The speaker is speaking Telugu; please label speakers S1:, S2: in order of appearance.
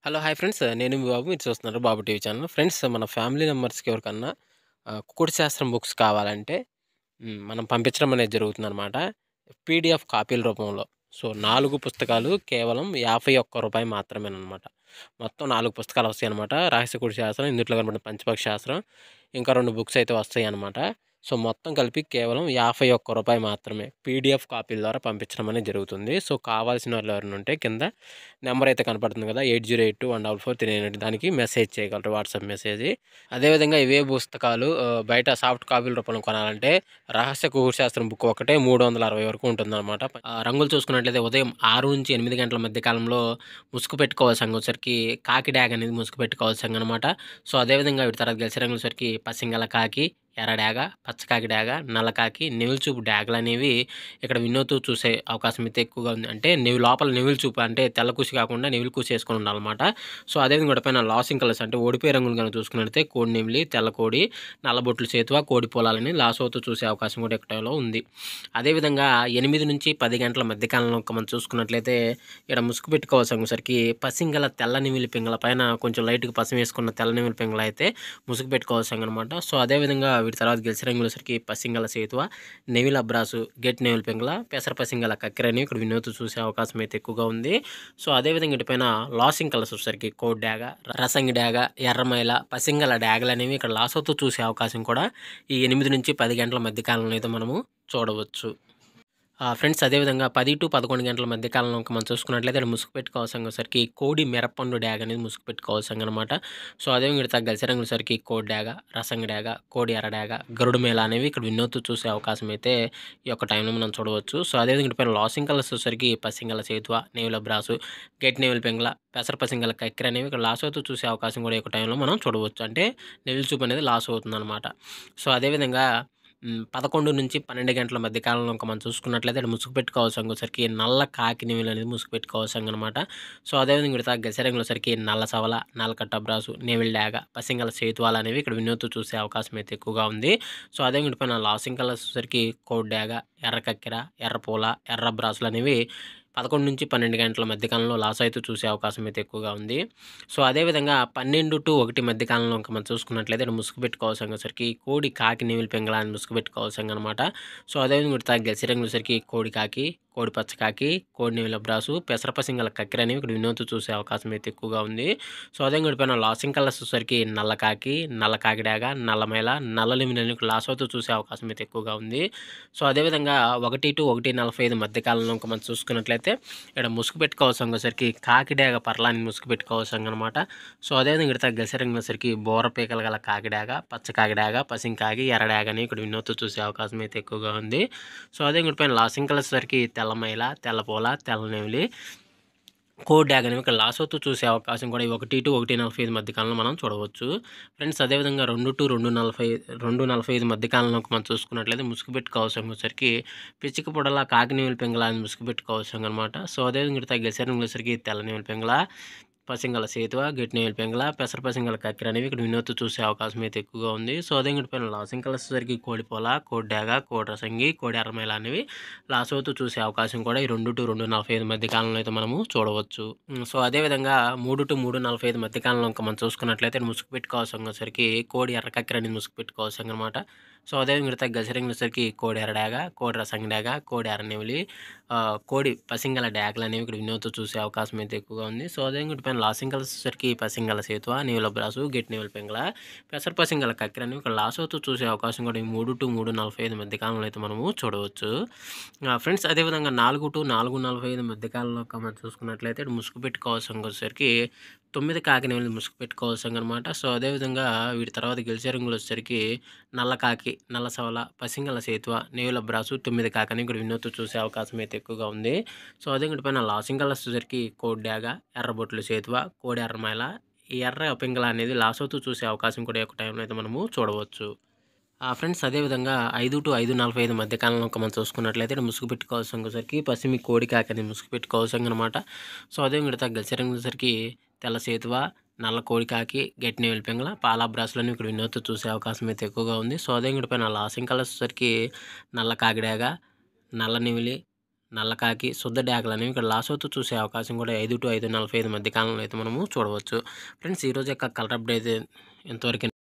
S1: హలో! Hi friends. నేను మీ బాబు. మీరు చూస్తున్నారు బాబు టీవీ ఛానల్. ఫ్రెండ్స్ మన ఫ్యామిలీ మెంబర్స్‌కి ఎవరికన్నా కుకుడు శాస్త్రం బుక్స్ కావాలంటే మనం పంపించడం అనేది జరుగుతుందనమాట. పీడీఎఫ్ కాపీల రూపంలో. సో, 4 పుస్తకాలు కేవలం రూ. 51 మాత్రమేననమాట. మొత్తం 4 పుస్తకాలు వస్తాయనమాట. రహస్య కుడి శాస్త్రం, ఇందుట్లో కనపడిన పంచపక్షి శాస్త్రం, ఇంకా 2 బుక్స్ అయితే వస్తాయనమాట. సో, మొత్తం కలిపి కేవలం రూ. 51 మాత్రమే. పీడీఎఫ్ కాపీల ద్వారా పంపించడం అనేది జరుగుతుంది. సో, కావాల్సిన వాళ్ళు ఎవరైనా ఉంటే కింద నెంబర్ అయితే కనపడుతుంది కదా! 8082144398 దానికి మెసేజ్ చేయగలరు. WhatsApp message. అదేవిధంగా ఇవే పుస్తకాలు బయట సాఫ్ట్ కాపీల రూపంలో కొనాలంటే రహస్య కుకుడు శాస్త్రం బుక్ ఒకటే 360 వరకు ఉంటుందన్నమాట. రంగులు చూసుకున్నట్లయితే ఉదయం 6-8 గంటల మధ్య కాలంలో ముసుగు పెట్టుకోవాలి సంగసరికి కాకి డ్యాగ్ అనేది ముసుగు పెట్టుకోవాలి సంగనమాట. సో, అదేవిధంగా వీటి తర్వాత గెలిచే రంగుల సరికి పసింగల కాకి, ఎర్ర డాగ, పచ్చకాకి డాగ, నల్ల కాకి, నెమిలి చూపు డాగలనేవి ఇక్కడ వినోద్దు చూసే అవకాశం అయితే ఎక్కువగా ఉంది. అంటే లోపల నెమిలి చూపు అంటే తెల్ల కూసి కాకుండా నెమిలి కూసి వేసుకొని ఉండాలన్నమాట. సో, అదేవిధంగా వాటి పైన లాసింగ్ కలర్స్ అంటే ఓడిపోయే రంగులు కనుక చూసుకున్నట్లయితే కోడి నెమిలి, తెల్ల కోడి, నల్లబొట్లు సేతువ, కోడి పొలాలని లాస్ అవుతూ చూసే అవకాశం కూడా ఎక్కడలో ఉంది. అదేవిధంగా 8-10 గంటల మధ్య కాలంలో మనం చూసుకున్నట్లయితే ఇక్కడ ముసుగు పెట్టుకోవాల్సరికి పసింగల తెల్ల నెమిలి పింగళ పైన కొంచెం లైట్‌గా పసం వేసుకున్న తెల్ల నెమిలి పింగళ అయితే ముసుగు పెట్టుకోవాల్సనమాట. సో, అదేవిధంగా వీటి తర్వాత గెలిచే రంగులసరికి పసింగల సేతువ, నెమిలి అబ్రాసు, గెట్ నెమిలి పింగళ, పెసర పసింగల కక్కెరని ఇక్కడ వినోద్దు చూసే అవకాశం అయితే ఎక్కువగా ఉంది. సో, అదేవిధంగా వీటిపైన లాసింగ్ కలర్స్ వచ్చేసరికి కోడి డాగ, రసంగి డాగ, ఎర్రమైల, పసింగల డాగలనేవి ఇక్కడ లాస్ అవుతూ చూసే అవకాశం కూడా ఈ 8-10 గంటల మధ్య కాలంలో అయితే మనము చూడవచ్చు. ఫ్రెండ్స్ అదేవిధంగా 10-11 గంటల మధ్య కాలంలో మనం చూసుకున్నట్లయితే ఇక్కడ ముసుగు పెట్టుకోవాల్సరికి కోడి మిరపండు డ్యాగ్ అనేది ముసుగు పెట్టుకోవాల్సనమాట. సో, అదేవిధంగా ఇక్కడ గెలిచే రంగులసరికి కోడి డాగ, రసంగి డాగ, కోడి ఎర్ర డాగ, గరుడు మేళ అనేవి ఇక్కడ వినోద్దు చూసే అవకాశం అయితే ఈ యొక్క టైంలో మనం చూడవచ్చు. సో, అదేవిధంగా ఇటు పైన లాసింగ్ కలర్స్ వచ్చేసరికి పసింగల సేతువ, నెమిలి అబ్రాసు, గెట్ నెమిలి పింగళ, పెసర పసింగల కక్కెర అనేవి ఇక్కడ లాస్ అవుతూ చూసే అవకాశం కూడా ఈ యొక్క టైంలో మనం చూడవచ్చు. అంటే నెమిలి చూపు అనేది లాస్ అవుతుందనమాట. సో, అదేవిధంగా 11-12 గంటల మధ్య కాలంలో మనం చూసుకున్నట్లయితే ఇక్కడ ముసుగు పెట్టుకోవాల్సరికి నల్ల కాకి నెమిలి అనేది ముసుగు పెట్టుకోవాల్సనమాట. సో, అదేవిధంగా ఇక్కడ గెలిచే రంగులసరికి నల్ల సవల, నల్ల కట్టబ్రాసు, నెమిలి డాగ, పసింగల సేతువాలు అనేవి ఇక్కడ వినోద్దు చూసే అవకాశం అయితే ఎక్కువగా ఉంది. సో, అదేవిధంగా వీటి పైన లాసింగ్ కలర్స్ వచ్చేసరికి కోడి డాగ, ఎర్ర కక్కెర, ఎర్ర పూల, ఎర్ర బ్రాసులు అనేవి 11-12 గంటల మధ్య కాలంలో లాస్ అయితే చూసే అవకాశం అయితే ఎక్కువగా ఉంది. సో, అదేవిధంగా 12-1 మధ్య కాలంలో మనం చూసుకున్నట్లయితే ఇక్కడ ముసుగు పెట్టుకోవాల్సరికి కోడి కాకి నెమిలి పింగళ అని ముసుగు పెట్టుకోవాల్సనమాట. సో, అదేవిధంగా వీటి గెలిచే రంగులసరికి కోడి కాకి, కోడి పచ్చకాకి, కోడి నెమిలి అబ్రాసు, పెసర పసింగల కక్కెర అనేవి ఇక్కడ వినోద్దు చూసే అవకాశం అయితే ఎక్కువగా ఉంది. సో, అదేవిధంగా వీటి పైన లాసింగ్ కలర్స్ వచ్చేసరికి నల్ల కాకి, నల్ల కాకి డాగ, నల్ల మైల, నల్ల నెమిలి అనేవి లాస్ అవుతూ చూసే అవకాశం అయితే ఎక్కువగా ఉంది. సో, అదేవిధంగా 1-1:45 మధ్య కాలంలో మనం చూసుకున్నట్లయితే ఇక్కడ ముసుగు పెట్టుకోవాల్సరికి కాకి డాగ పర్లాని ముసుగు పెట్టుకోవాల్సనమాట. సో, అదేవిధంగా ఇక్కడ గెలిచే రంగులసరికి బోర పీకలు గల కాకి డాగ, పచ్చ కాకి డాగ, పసింగ్ కాకి, ఎర్ర డాగ అని ఇక్కడ వినోద్దు చూసే అవకాశం అయితే ఎక్కువగా ఉంది. సో, అదేవిధంగా వీటి పైన లాసింగ్ కలర్స్ సరికి తెల్ల మైల, తెల్ల పూల, తెల్ల నెమిలి, కోడి డాగ్ అనేవి ఇక్కడ లాస్ అవుతూ చూసే అవకాశం కూడా ఈ 1-1:45 మధ్య కాలంలో మనం చూడవచ్చు. ఫ్రెండ్స్ అదేవిధంగా 2-2:45 మధ్య కాలంలో మనం చూసుకున్నట్లయితే ముసుగు పెట్టుకోవాల్సరికి పిచ్చిక పొడల కాకి నెమిలి పింగళ అని ముసుగు పెట్టుకోవాల్సనమాట. సో, అదేవిధంగా ఇక్కడ గెలిచే రంగులసరికి తెల్ల నెమిలి పింగళ, పసింగల సేతువ, గెట్ నెమిలి పింగళ, పెసర పసింగల కక్కెర అనేవి ఇక్కడ వినోద్దు చూసే అవకాశం అయితే ఎక్కువగా ఉంది. సో, అదే వీటి పైన లాసింగ్ కలర్స్ వచ్చేసరికి కోడి పొల, కోడి డాగ, కోడి రసంగి, కోడి ఎర్రమైల అనేవి లాస్ అవుతూ చూసే అవకాశం కూడా ఈ 2-2:45 మధ్య కాలంలో అయితే మనము చూడవచ్చు. సో, అదేవిధంగా 3-3:45 మధ్య కాలంలో మనం చూసుకున్నట్లయితే ముసుగు పెట్టుకోవాల్సరికి కోడి ఎర్ర కక్కెర అనేది ముసుగు పెట్టుకోవాల్సనమాట. సో, అదేవిధంగా ఇక్కడ గెలిచే రంగులసరికి కోడి ఎర్ర డాగ, కోడి రసంగి డాగ, కోడి ఎర్ర నెమిలి, కోడి పసింగల డాగలు అనేవి ఇక్కడ వినోద్దు చూసే అవకాశం అయితే ఎక్కువగా ఉంది. సో, అదేవిధంగా వీటి పైన లాసింగ్ కలర్స్ వచ్చేసరికి పసింగల సేతువ, నెమిలి అబ్రాసు, గెట్ నెమిలి పింగళ, పెసర పసింగల కక్కెర అనేవి ఇక్కడ లాస్ అవుతూ చూసే అవకాశం కూడా ఈ 3-3:45 మధ్య కాలంలో అయితే మనము చూడవచ్చు. ఫ్రెండ్స్ అదేవిధంగా 4-4:45 మధ్య కాలంలో మనం చూసుకున్నట్లయితే ఇక్కడ ముసుగు పెట్టుకోవాల్సరికి 9 కాకి నెమిలి ముసుగు పెట్టుకోవాల్సనమాట. సో, అదేవిధంగా వీటి తర్వాత గెలిచే రంగులు వచ్చేసరికి నల్ల కాకి, నల్ల సవల, పసింగల సేతువ, నెమిలి అబ్రాసు, 9 కాకి అని ఇక్కడ వినోద్దు చూసే అవకాశం అయితే ఎక్కువగా ఉంది. సో, అదే వీటి పైన లాసింగ్ కలర్స్ వచ్చేసరికి కోడి డాగ, ఎర్రబొట్లు సేతువ, కోడి ఎర్రమైల, ఈ ఎర్ర పింగళ అనేది లాస్ అవుతూ చూసే అవకాశం కూడా ఈ యొక్క టైంలో అయితే మనము చూడవచ్చు. ఫ్రెండ్స్ అదేవిధంగా 5-5:45 మధ్య కాలంలో మనం చూసుకున్నట్లయితే ఇక్కడ ముసుగు పెట్టుకోవాల్సరికి పసిమి కోడి కాకి అనేది ముసుగు పెట్టుకోవాల్సనమాట. సో, అదే ఇక్కడ గెలిచే రంగులసరికి తెల్ల సేతువ, నల్ల కోడి కాకి, గెట్ నెమిలి పింగళ, పాల బ్రాసులని ఇక్కడ వినోద్దు చూసే అవకాశం అయితే ఎక్కువగా ఉంది. సో, అదే ఇక్కడ పైన లాసింగ్ కలర్స్ వచ్చేసరికి నల్ల కాకి డాగ, నల్ల నెమిలి, నల్లకాకి, శుద్ధ డేగలనేవి ఇక్కడ లాసవుతూ చూసే అవకాశం కూడా 5 to 5:45 మధ్య కాలంలో అయితే మనము చూడవచ్చు. ఫ్రెండ్స్ ఈరోజు యొక్క కలర్ అప్డేట్ అయితే ఇంతవరకే.